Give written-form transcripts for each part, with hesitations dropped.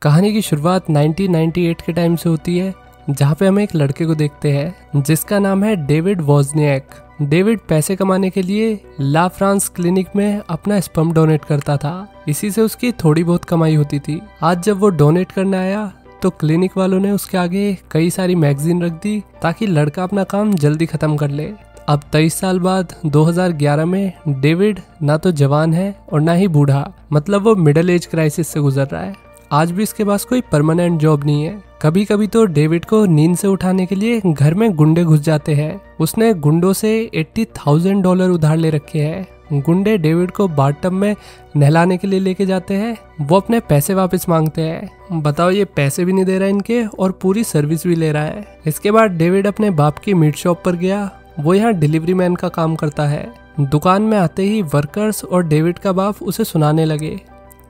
कहानी की शुरुआत 1998 के टाइम से होती है, जहाँ पे हम एक लड़के को देखते हैं जिसका नाम है डेविड वोजनियाक। डेविड पैसे कमाने के लिए ला फ्रांस क्लिनिक में अपना स्पर्म डोनेट करता था। इसी से उसकी थोड़ी बहुत कमाई होती थी। आज जब वो डोनेट करने आया तो क्लिनिक वालों ने उसके आगे कई सारी मैगजीन रख दी ताकि लड़का अपना काम जल्दी खत्म कर ले। अब 23 साल बाद 2011 में डेविड ना तो जवान है और ना ही बूढ़ा, मतलब वो मिडिल एज क्राइसिस से गुजर रहा है। आज भी इसके पास कोई परमानेंट जॉब नहीं है। कभी कभी तो डेविड को नींद से उठाने के लिए घर में गुंडे घुस जाते हैं। उसने गुंडों से $80,000 उधार ले रखे हैं। गुंडे डेविड को बाथटब में नहलाने के लिए लेके जाते हैं। वो अपने पैसे वापस मांगते हैं। बताओ, ये पैसे भी नहीं दे रहा इनके और पूरी सर्विस भी ले रहा है। इसके बाद डेविड अपने बाप की मीट शॉप पर गया। वो यहाँ डिलीवरी मैन का काम करता है। दुकान में आते ही वर्कर्स और डेविड का बाप उसे सुनाने लगे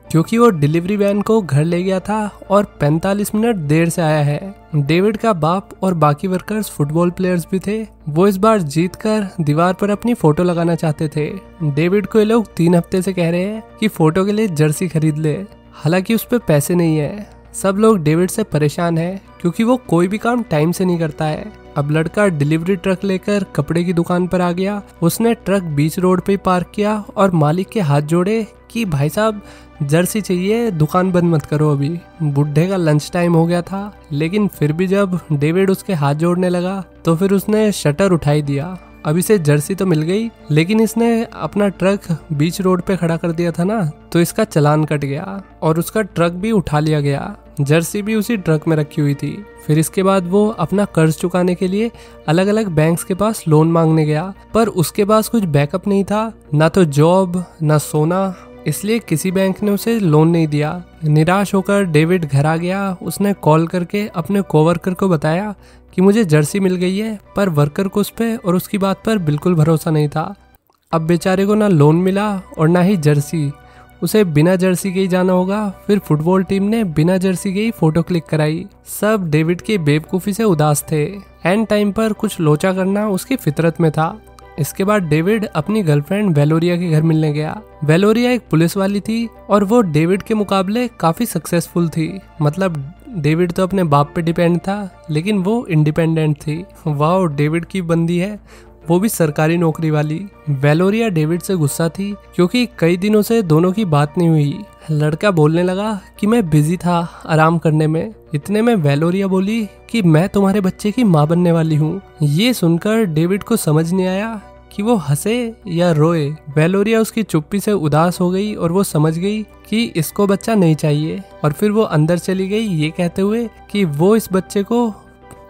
क्योंकि वो डिलीवरी वैन को घर ले गया था और 45 मिनट देर से आया है। डेविड का बाप और बाकी वर्कर्स फुटबॉल प्लेयर्स भी थे। वो इस बार जीतकर दीवार पर अपनी फोटो लगाना चाहते थे। डेविड को ये लोग 3 हफ्ते से कह रहे हैं कि फोटो के लिए जर्सी खरीद ले, हालांकि उस पर पैसे नहीं है। सब लोग डेविड से परेशान हैं क्योंकि वो कोई भी काम टाइम से नहीं करता है। अब लड़का डिलीवरी ट्रक लेकर कपड़े की दुकान पर आ गया। उसने ट्रक बीच रोड पे पार्क किया और मालिक के हाथ जोड़े कि भाई साहब जर्सी चाहिए, दुकान बंद मत करो, अभी बुढ़े का लंच टाइम हो गया था। लेकिन फिर भी जब डेविड उसके हाथ जोड़ने लगा तो फिर उसने शटर उठाई दिया। अब इसे जर्सी तो मिल गई, लेकिन इसने अपना ट्रक बीच रोड पे खड़ा कर दिया था ना, तो इसका चालान कट गया और उसका ट्रक भी उठा लिया गया। जर्सी भी उसी ट्रक में रखी हुई थी। फिर इसके बाद वो अपना कर्ज चुकाने के लिए अलग अलग बैंक्स के पास लोन मांगने गया, पर उसके पास कुछ बैकअप नहीं था, ना तो जॉब ना सोना, इसलिए किसी बैंक ने उसे लोन नहीं दिया। निराश होकर डेविड घर आ गया। उसने कॉल करके अपने कोवर्कर को बताया कि मुझे जर्सी मिल गई है, पर वर्कर को उस पे और उसकी बात पर बिल्कुल भरोसा नहीं था। अब बेचारे को ना लोन मिला और ना ही जर्सी। उसे बिना जर्सी के ही जाना होगा। फिर फुटबॉल टीम ने बिना जर्सी के ही फोटो क्लिक कराई। सब डेविड की बेवकूफ़ी से उदास थे। एंड टाइम पर कुछ लोचा करना उसकी फितरत में था। इसके बाद डेविड अपनी गर्लफ्रेंड वेलोरिया के घर मिलने गया। वेलोरिया एक पुलिस वाली थी और वो डेविड के मुकाबले काफी सक्सेसफुल थी। मतलब डेविड तो अपने बाप पे डिपेंड था, लेकिन वो इंडिपेंडेंट थी। वाह, डेविड की बंदी है, वो भी सरकारी नौकरी वाली। वेलोरिया डेविड से गुस्सा थी क्योंकि कई दिनों से दोनों की बात नहीं हुई। लड़का बोलने लगा कि मैं बिजी था आराम करने में। इतने में वेलोरिया बोली कि मैं तुम्हारे बच्चे की माँ बनने वाली हूँ। ये सुनकर डेविड को समझ नहीं आया कि वो हंसे या रोए। वेलोरिया उसकी चुप्पी से उदास हो गई और वो समझ गई कि इसको बच्चा नहीं चाहिए, और फिर वो अंदर चली गई ये कहते हुए कि वो इस बच्चे को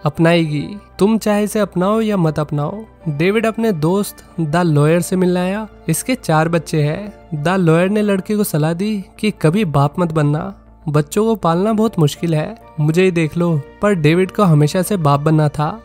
अपनाएगी। तुम चाहे इसे अपनाओ या मत अपनाओ। डेविड अपने दोस्त द लॉयर से मिलने आया। इसके 4 बच्चे हैं। द लॉयर ने लड़के को सलाह दी कि कभी बाप मत बनना, बच्चों को पालना बहुत मुश्किल है, मुझे ही देख लो। पर डेविड को हमेशा से बाप बनना था,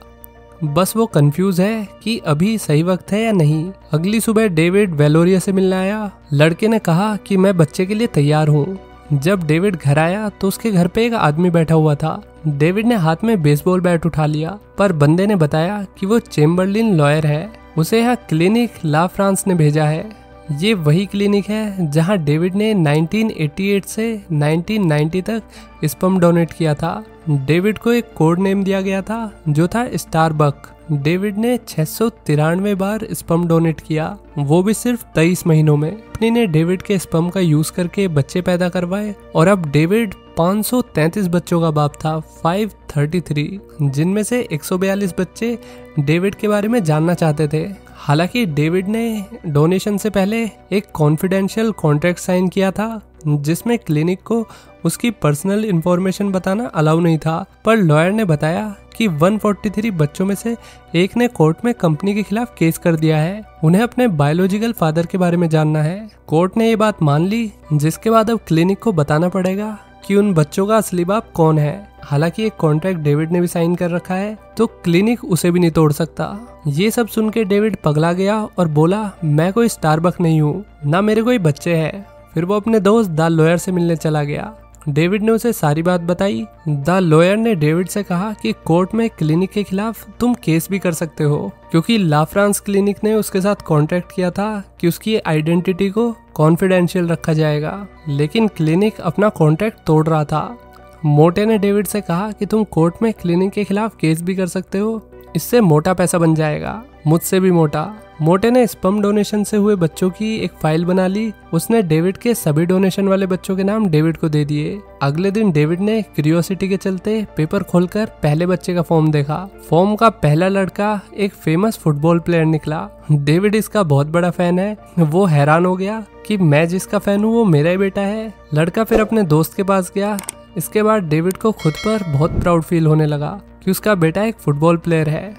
बस वो कंफ्यूज है कि अभी सही वक्त है या नहीं। अगली सुबह डेविड वेलोरिया से मिलने आया। लड़के ने कहा कि मैं बच्चे के लिए तैयार हूँ। जब डेविड घर आया तो उसके घर पे एक आदमी बैठा हुआ था। डेविड ने हाथ में बेसबॉल बैट उठा लिया, पर बंदे ने बताया कि वो चेम्बरलिन लॉयर है। उसे यहाँ क्लिनिक ला फ्रांस ने भेजा है। ये वही क्लिनिक है जहाँ डेविड ने 1988 से 1990 तक स्पर्म डोनेट किया था। डेविड को एक कोड नेम दिया गया था जो था स्टारबक। डेविड ने 693 बार स्पर्म डोनेट किया, वो भी सिर्फ 23 महीनों में। कंपनी ने डेविड के स्पर्म का यूज करके बच्चे पैदा करवाए और अब डेविड 533 बच्चों का बाप था, 533, जिनमें से 142 बच्चे डेविड के बारे में जानना चाहते थे। हालांकि डेविड ने डोनेशन से पहले एक कॉन्फिडेंशियल कॉन्ट्रैक्ट साइन किया था जिसमें क्लिनिक को उसकी पर्सनल इंफॉर्मेशन बताना अलाउ नहीं था, पर लॉयर ने बताया कि 143 बच्चों में से एक ने कोर्ट में कंपनी के खिलाफ केस कर दिया है। उन्हें अपने बायोलॉजिकल फादर के बारे में जानना है। कोर्ट ने ये बात मान ली, जिसके बाद अब क्लिनिक को बताना पड़ेगा कि उन बच्चों का असली बाप कौन है। हालांकि एक कॉन्ट्रैक्ट डेविड ने भी साइन कर रखा है, तो क्लिनिक उसे भी नहीं तोड़ सकता। ये सब सुन के डेविड पगला गया और बोला, मैं कोई स्टारबक नहीं हूँ, ना मेरे कोई बच्चे हैं। फिर वो अपने दोस्त द लॉयर से मिलने चला गया। डेविड ने उसे सारी बात बताई। द लॉयर ने डेविड से कहा कि कोर्ट में क्लिनिक के खिलाफ तुम केस भी कर सकते हो, क्योंकि ला फ्रांस क्लिनिक ने उसके साथ कॉन्ट्रैक्ट किया था कि उसकी आइडेंटिटी को कॉन्फिडेंशियल रखा जाएगा, लेकिन क्लिनिक अपना कॉन्ट्रैक्ट तोड़ रहा था। मोटे ने डेविड से कहा कि तुम कोर्ट में क्लिनिक के खिलाफ केस भी कर सकते हो, इससे मोटा पैसा बन जाएगा, मुझसे भी मोटा। मोटे ने स्पर्म डोनेशन से हुए बच्चों की एक फाइल बना ली। उसने डेविड के सभी डोनेशन वाले बच्चों के नाम डेविड को दे दिए। अगले दिन डेविड ने क्यूरियोसिटी के चलते पेपर खोलकर पहले बच्चे का फॉर्म देखा। फॉर्म का पहला लड़का एक फेमस फुटबॉल प्लेयर निकला। डेविड इसका बहुत बड़ा फैन है। वो हैरान हो गया कि मैं जिसका फैन हूँ वो मेरा ही बेटा है। लड़का फिर अपने दोस्त के पास गया। इसके बाद डेविड को खुद पर बहुत प्राउड फील होने लगा कि उसका बेटा एक फुटबॉल प्लेयर है।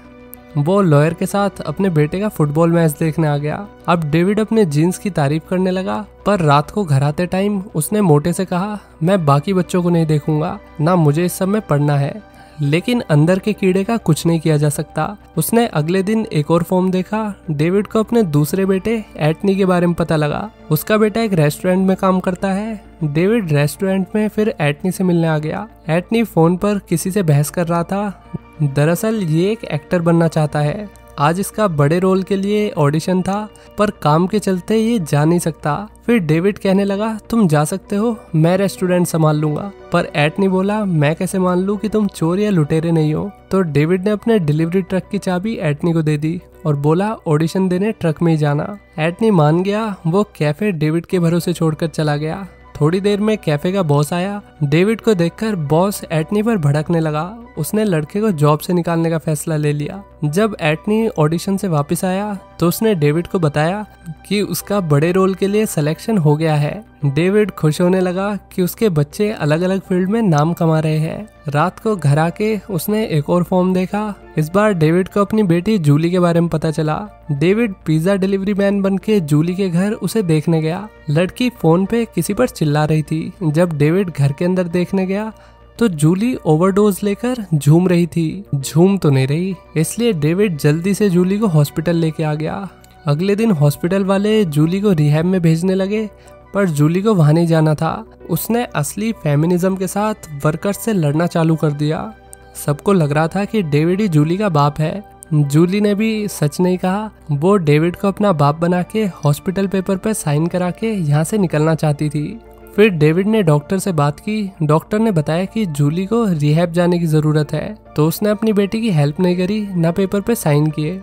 वो लॉयर के साथ अपने बेटे का फुटबॉल मैच देखने आ गया। अब डेविड अपने जीन्स की तारीफ करने लगा, पर रात को घर आते टाइम उसने मोटे से कहा, मैं बाकी बच्चों को नहीं देखूंगा, ना मुझे इस सब में पढ़ना है। लेकिन अंदर के कीड़े का कुछ नहीं किया जा सकता। उसने अगले दिन एक और फॉर्म देखा। डेविड को अपने दूसरे बेटे एटनी के बारे में पता लगा। उसका बेटा एक रेस्टोरेंट में काम करता है। डेविड रेस्टोरेंट में फिर एटनी से मिलने आ गया। एटनी फोन पर किसी से बहस कर रहा था। दरअसल ये एक एक्टर बनना चाहता है। आज इसका बड़े रोल के लिए ऑडिशन था, पर काम के चलते ये जा नहीं सकता। फिर डेविड कहने लगा, तुम जा सकते हो, मैं रेस्टोरेंट संभाल लूंगा। पर एटनी बोला, मैं कैसे मान लूं कि तुम चोर या लुटेरे नहीं हो। तो डेविड ने अपने डिलीवरी ट्रक की चाबी एटनी को दे दी और बोला, ऑडिशन देने ट्रक में ही जाना। एटनी मान गया। वो कैफे डेविड के भरोसे छोड़कर चला गया। थोड़ी देर में कैफे का बॉस आया। डेविड को देखकर बॉस एटनी पर भड़कने लगा। उसने लड़के को जॉब से निकालने का फैसला ले लिया। जब एटनी ऑडिशन से वापस आया तो उसने डेविड को बताया कि उसका बड़े रोल के लिए सिलेक्शन हो गया है। डेविड खुश होने लगा कि उसके बच्चे अलग अलग फील्ड में नाम कमा रहे हैं। रात को घर आके उसने एक और फॉर्म देखा। इस बार डेविड को अपनी बेटी जूली के बारे में पता चला। डेविड पिज्जा डिलीवरी मैन बनके जूली के घर उसे देखने गया। लड़की फोन पे किसी पर चिल्ला रही थी। जब डेविड घर के अंदर देखने गया तो जूली ओवरडोज लेकर झूम रही थी। झूम तो नहीं रही, इसलिए डेविड जल्दी से जूली को हॉस्पिटल लेके आ गया। अगले दिन हॉस्पिटल वाले जूली को रिहैब में भेजने लगे, पर जूली को वहां नहीं जाना था। उसने असली फेमिनिज्म के साथ वर्कर्स से लड़ना चालू कर दिया। सबको लग रहा था कि डेविड ही जूली का बाप है। जूली ने भी सच नहीं कहा। वो डेविड को अपना बाप बना के हॉस्पिटल पेपर पे साइन करा के यहाँ से निकलना चाहती थी। फिर डेविड ने डॉक्टर से बात की। डॉक्टर ने बताया कि जूली को रिहैब जाने की जरूरत है, तो उसने अपनी बेटी की हेल्प नहीं करी, ना पेपर पे साइन किए।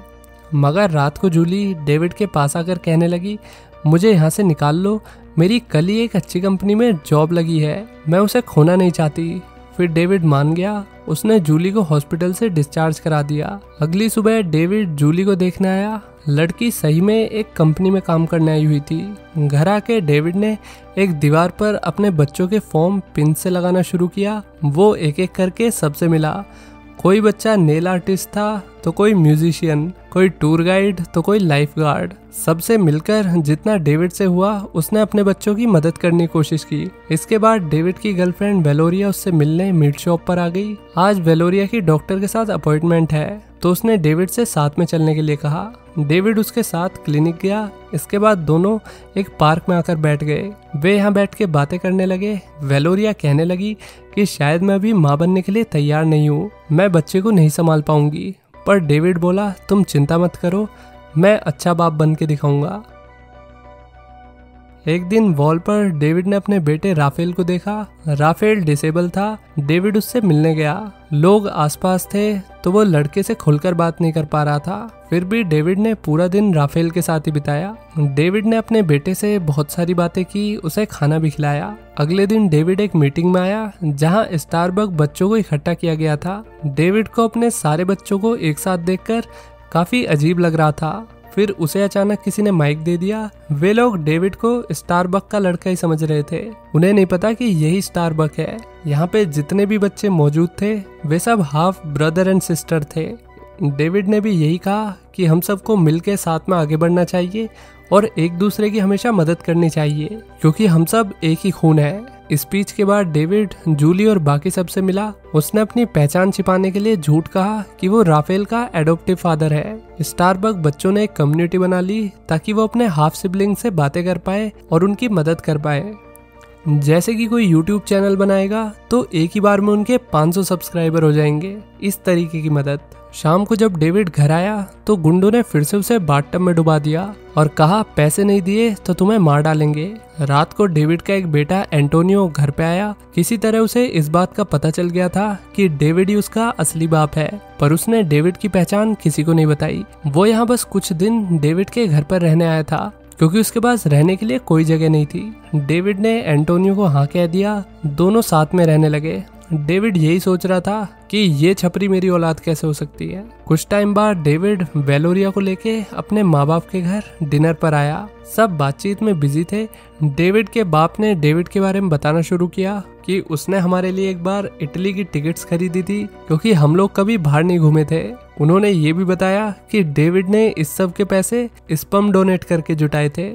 मगर रात को जूली डेविड के पास आकर कहने लगी, मुझे यहाँ से निकाल लो, मेरी कल ही एक अच्छी कंपनी में जॉब लगी है, मैं उसे खोना नहीं चाहती। फिर डेविड मान गया। उसने जूली को हॉस्पिटल से डिस्चार्ज करा दिया। अगली सुबह डेविड जूली को देखने आया। लड़की सही में एक कंपनी में काम करने आई हुई थी। घर आके डेविड ने एक दीवार पर अपने बच्चों के फॉर्म पिन से लगाना शुरू किया। वो एक एक करके सबसे मिला। कोई बच्चा नेल आर्टिस्ट था, तो कोई म्यूजिशियन, कोई टूर गाइड, तो कोई लाइफ गार्ड। सबसे मिलकर जितना डेविड से हुआ उसने अपने बच्चों की मदद करने की कोशिश की। इसके बाद डेविड की गर्लफ्रेंड वेलोरिया उससे मिलने मीट शॉप पर आ गई। आज वेलोरिया की डॉक्टर के साथ अपॉइंटमेंट है, तो उसने डेविड से साथ में चलने के लिए कहा। डेविड उसके साथ क्लिनिक गया। इसके बाद दोनों एक पार्क में आकर बैठ गए। वे यहाँ बैठ के बातें करने लगे। वेलोरिया कहने लगी कि शायद मैं अभी माँ बनने के लिए तैयार नहीं हूँ, मैं बच्चे को नहीं संभाल पाऊंगी। पर डेविड बोला, तुम चिंता मत करो, मैं अच्छा बाप बन के दिखाऊंगा। एक दिन वॉल पर डेविड ने अपने बेटे राफेल को देखा। राफेल डिसेबल था। डेविड उससे मिलने गया। लोग आसपास थे, तो वो लड़के से खुलकर बात नहीं कर पा रहा था। फिर भी डेविड ने पूरा दिन राफेल के साथ ही बिताया। डेविड ने अपने बेटे से बहुत सारी बातें की, उसे खाना भी खिलाया। अगले दिन डेविड एक मीटिंग में आया, जहां स्टारबक बच्चों को इकट्ठा किया गया था। डेविड को अपने सारे बच्चों को एक साथ देखकर काफी अजीब लग रहा था। फिर उसे अचानक किसी ने माइक दे दिया। वे लोग डेविड को स्टारबक का लड़का ही समझ रहे थे। उन्हें नहीं पता कि यही स्टारबक है। यहाँ पे जितने भी बच्चे मौजूद थे वे सब हाफ ब्रदर एंड सिस्टर थे। डेविड ने भी यही कहा कि हम सबको मिलकर साथ में आगे बढ़ना चाहिए और एक दूसरे की हमेशा मदद करनी चाहिए, क्योंकि हम सब एक ही खून है। स्पीच के बाद डेविड जूली और बाकी सबसे मिला। उसने अपनी पहचान छिपाने के लिए झूठ कहा कि वो राफेल का एडॉप्टिव फादर है। स्टारबक बच्चों ने एक कम्युनिटी बना ली ताकि वो अपने हाफ सिबलिंग से बातें कर पाए और उनकी मदद कर पाए। जैसे कि कोई YouTube चैनल बनाएगा तो एक ही बार में उनके 500 सब्सक्राइबर हो जाएंगे। इस तरीके की मदद। शाम को जब डेविड घर आया तो गुंडों ने फिर से उसे बाथटब में डुबा दिया और कहा पैसे नहीं दिए तो तुम्हें मार डालेंगे। रात को डेविड का एक बेटा एंटोनियो घर पे आया। किसी तरह उसे इस बात का पता चल गया था कि डेविड ही उसका असली बाप है, पर उसने डेविड की पहचान किसी को नहीं बताई। वो यहाँ बस कुछ दिन डेविड के घर पर रहने आया था क्योंकि उसके पास रहने के लिए कोई जगह नहीं थी। डेविड ने एंटोनियो को हाँ कह दिया। दोनों साथ में रहने लगे। डेविड यही सोच रहा था कि ये छपरी मेरी औलाद कैसे हो सकती है। कुछ टाइम बाद डेविड वेलोरिया को लेके अपने माँ बाप के घर डिनर पर आया। सब बातचीत में बिजी थे। डेविड के बाप ने डेविड के बारे में बताना शुरू किया कि उसने हमारे लिए एक बार इटली की टिकट्स खरीदी थी क्योंकि हम लोग कभी बाहर नहीं घूमे थे। उन्होंने ये भी बताया कि डेविड ने इस सब के पैसे स्पर्म डोनेट करके जुटाए थे।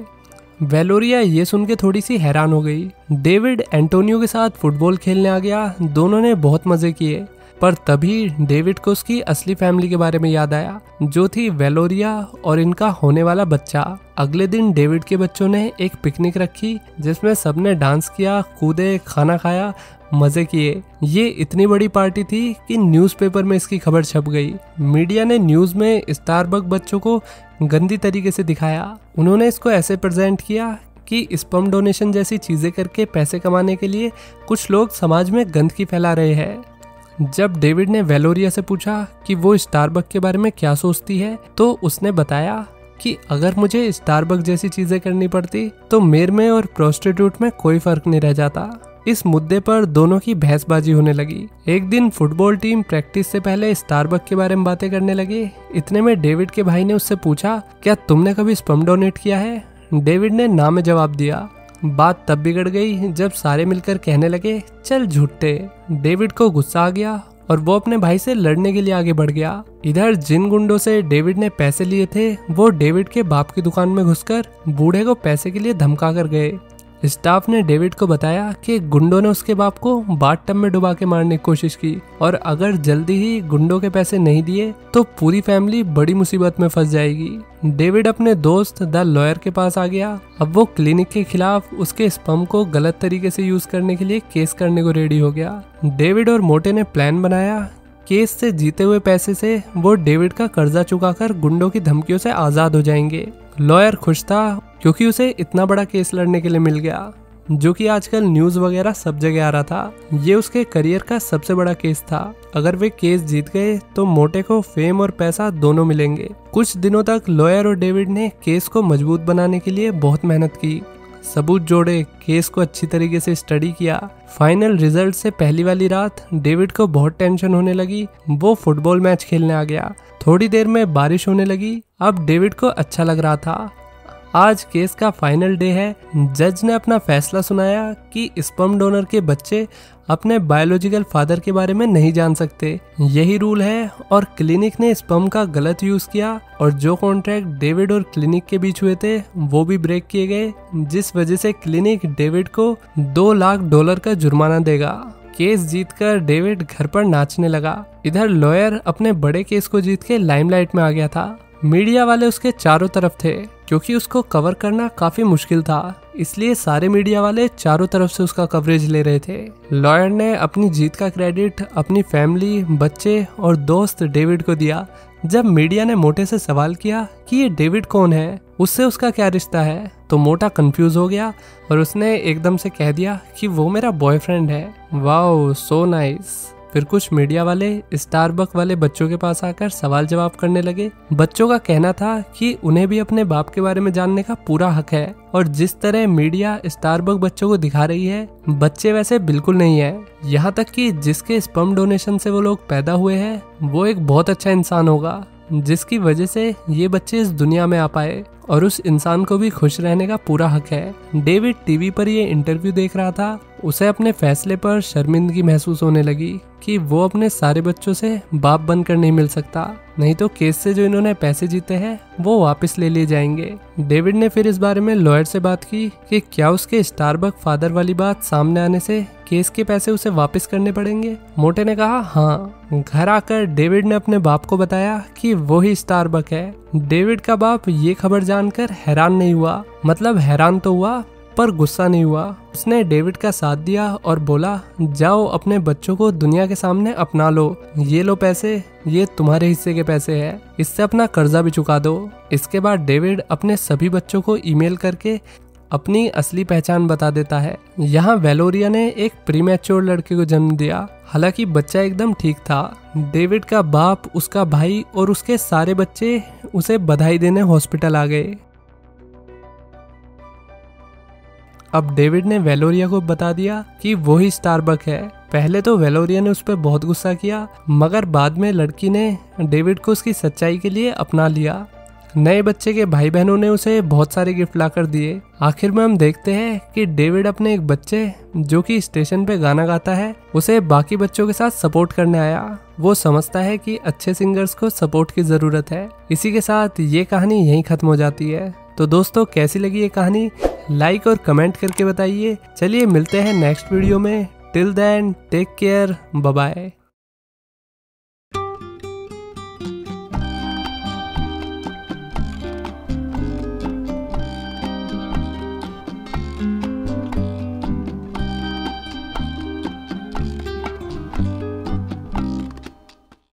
वेलोरिया ये सुन के थोड़ी सी हैरान हो गई। डेविड एंटोनियो के साथ फुटबॉल खेलने आ गया। दोनों ने बहुत मजे किए, पर तभी डेविड को उसकी असली फैमिली के बारे में याद आया, जो थी वेलोरिया और इनका होने वाला बच्चा। अगले दिन डेविड के बच्चों ने एक पिकनिक रखी जिसमें सबने डांस किया, कूदे, खाना खाया, मजे किए। ये इतनी बड़ी पार्टी थी कि न्यूज़पेपर में इसकी खबर छप गई। मीडिया ने न्यूज़ में स्टारबक बच्चों को गंदी तरीके से दिखाया। उन्होंने इसको ऐसे प्रेजेंट किया कि स्पर्म डोनेशन जैसी चीजें करके पैसे कमाने के लिए कुछ लोग समाज में गंदगी फैला रहे हैं। जब डेविड ने वेलोरिया से पूछा कि वो स्टारबक के बारे में क्या सोचती है, तो उसने बताया कि अगर मुझे स्टारबक जैसी चीजें करनी पड़ती तो मेरे में और प्रोस्टिट्यूट में कोई फर्क नहीं रह जाता। इस मुद्दे पर दोनों की बहसबाजी होने लगी। एक दिन फुटबॉल टीम प्रैक्टिस से पहले स्टारबक के बारे में बातें करने लगे। इतने में डेविड के भाई ने उससे पूछा, क्या तुमने कभी स्पर्म डोनेट किया है? डेविड ने ना में जवाब दिया। बात तब बिगड़ गई जब सारे मिलकर कहने लगे, चल झूठे। डेविड को गुस्सा आ गया और वो अपने भाई से लड़ने के लिए आगे बढ़ गया। इधर जिन गुंडों से डेविड ने पैसे लिए थे वो डेविड के बाप की दुकान में घुसकर बूढ़े को पैसे के लिए धमका कर गए। स्टाफ ने डेविड को बताया कि गुंडों ने उसके बाप को बाथटब में डुबा के मारने की कोशिश की और अगर जल्दी ही गुंडों के पैसे नहीं दिए तो पूरी फैमिली बड़ी मुसीबत में फंस जाएगी। डेविड अपने दोस्त द लॉयर के पास आ गया। अब वो क्लिनिक के खिलाफ उसके स्पर्म को गलत तरीके से यूज करने के लिए केस करने को रेडी हो गया। डेविड और मोटे ने प्लान बनाया। केस से जीते हुए पैसे से वो डेविड का कर्जा चुकाकर गुंडों की धमकियों से आजाद हो जाएंगे। लॉयर खुश था क्योंकि उसे इतना बड़ा केस लड़ने के लिए मिल गया, जो कि आजकल न्यूज वगैरह सब जगह आ रहा था। ये उसके करियर का सबसे बड़ा केस था। अगर वे केस जीत गए तो मोटे को फेम और पैसा दोनों मिलेंगे। कुछ दिनों तक लॉयर और डेविड ने केस को मजबूत बनाने के लिए बहुत मेहनत की, सबूत जोड़े, केस को अच्छी तरीके से स्टडी किया। फाइनल रिजल्ट से पहली वाली रात डेविड को बहुत टेंशन होने लगी। वो फुटबॉल मैच खेलने आ गया। थोड़ी देर में बारिश होने लगी। अब डेविड को अच्छा लग रहा था। आज केस का फाइनल डे है। जज ने अपना फैसला सुनाया कि स्पर्म डोनर के बच्चे अपने बायोलॉजिकल फादर के बारे में नहीं जान सकते। यही रूल है और क्लिनिक ने स्पर्म का गलत यूज किया और जो कॉन्ट्रैक्ट डेविड और क्लिनिक के बीच हुए थे वो भी ब्रेक किए गए, जिस वजह से क्लिनिक डेविड को $2 लाख का जुर्माना देगा। केस जीतकर डेविड घर पर नाचने लगा। इधर लॉयर अपने बड़े केस को जीत के लाइमलाइट में आ गया था। मीडिया वाले उसके चारों तरफ थे क्योंकि उसको कवर करना काफी मुश्किल था, इसलिए सारे मीडिया वाले चारों तरफ से उसका कवरेज ले रहे थे। लॉयर ने अपनी जीत का क्रेडिट अपनी फैमिली, बच्चे और दोस्त डेविड को दिया। जब मीडिया ने मोटे से सवाल किया कि ये डेविड कौन है, उससे उसका क्या रिश्ता है, तो मोटा कंफ्यूज हो गया और उसने एकदम से कह दिया कि वो मेरा बॉयफ्रेंड है। Wow, so nice. फिर कुछ मीडिया वाले स्टारबक वाले बच्चों के पास आकर सवाल जवाब करने लगे। बच्चों का कहना था कि उन्हें भी अपने बाप के बारे में जानने का पूरा हक है और जिस तरह मीडिया स्टारबक बच्चों को दिखा रही है, बच्चे वैसे बिल्कुल नहीं है। यहाँ तक कि जिसके स्पर्म डोनेशन से वो लोग पैदा हुए हैं वो एक बहुत अच्छा इंसान होगा, जिसकी वजह से ये बच्चे इस दुनिया में आ पाए और उस इंसान को भी खुश रहने का पूरा हक है। डेविड टीवी पर ये इंटरव्यू देख रहा था। उसे अपने फैसले पर शर्मिंदगी महसूस होने लगी कि वो अपने सारे बच्चों से बाप बनकर नहीं मिल सकता, नहीं तो केस से जो इन्होंने पैसे जीते हैं वो वापस ले लिए जाएंगे। डेविड ने फिर इस बारे में लॉयर से बात की कि क्या उसके स्टारबक फादर वाली बात सामने आने से केस के पैसे उसे वापस करने पड़ेंगे। मोटे ने कहा हाँ। घर आकर डेविड ने अपने बाप को बताया कि वो ही स्टारबक है। डेविड का बाप ये खबर जानकर हैरान नहीं हुआ, मतलब हैरान तो हुआ पर गुस्सा नहीं हुआ। उसने डेविड का साथ दिया और बोला, जाओ अपने बच्चों को दुनिया के सामने अपना लो, ये लो पैसे, ये तुम्हारे हिस्से के पैसे हैं, इससे अपना कर्जा भी चुका दो। इसके बाद डेविड अपने सभी बच्चों को ईमेल करके अपनी असली पहचान बता देता है। यहाँ वेलोरिया ने एक प्रीमैच्योर लड़के को जन्म दिया। हालांकि बच्चा एकदम ठीक था। डेविड का बाप, उसका भाई और उसके सारे बच्चे उसे बधाई देने हॉस्पिटल आ गए। अब डेविड ने वेलोरिया को बता दिया कि वो ही स्टारबक है। पहले तो वेलोरिया ने उस पर बहुत गुस्सा किया, मगर बाद में लड़की ने डेविड को उसकी सच्चाई के लिए अपना लिया। नए बच्चे के भाई बहनों ने उसे बहुत सारे गिफ्ट लाकर दिए। आखिर में हम देखते हैं कि डेविड अपने एक बच्चे जो कि स्टेशन पे गाना गाता है, उसे बाकी बच्चों के साथ सपोर्ट करने आया। वो समझता है कि अच्छे सिंगर्स को सपोर्ट की जरूरत है। इसी के साथ ये कहानी यहीं खत्म हो जाती है। तो दोस्तों, कैसी लगी ये कहानी लाइक और कमेंट करके बताइए। चलिए मिलते हैं नेक्स्ट वीडियो में। Till then take care, bye bye.